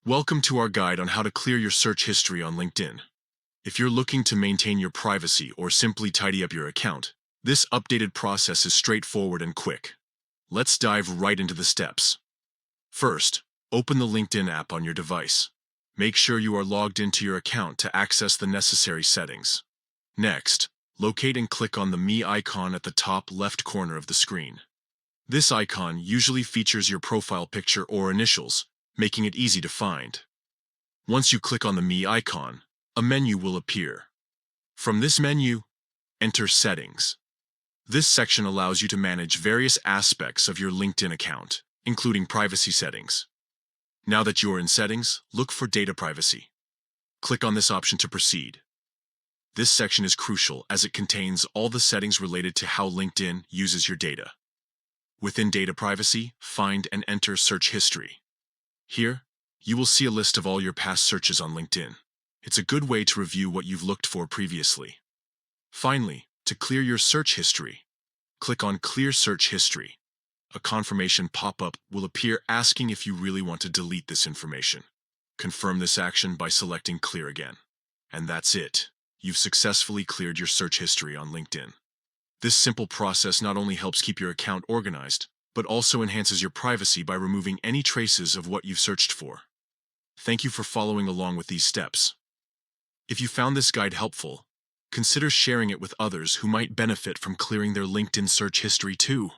Welcome to our guide on how to clear your search history on LinkedIn. If you're looking to maintain your privacy or simply tidy up your account, this updated process is straightforward and quick. Let's dive right into the steps. First, open the LinkedIn app on your device. Make sure you are logged into your account to access the necessary settings. Next, locate and click on the Me icon at the top left corner of the screen. This icon usually features your profile picture or initials, making it easy to find. Once you click on the Me icon, a menu will appear. From this menu, enter Settings. This section allows you to manage various aspects of your LinkedIn account, including privacy settings. Now that you're in Settings, look for Data Privacy. Click on this option to proceed. This section is crucial as it contains all the settings related to how LinkedIn uses your data. Within Data Privacy, find and enter Search History. Here, you will see a list of all your past searches on LinkedIn. It's a good way to review what you've looked for previously. Finally, to clear your search history, click on Clear Search History. A confirmation pop-up will appear asking if you really want to delete this information. Confirm this action by selecting Clear again. And that's it. You've successfully cleared your search history on LinkedIn. This simple process not only helps keep your account organized, but also enhances your privacy by removing any traces of what you've searched for. Thank you for following along with these steps. If you found this guide helpful, consider sharing it with others who might benefit from clearing their LinkedIn search history too.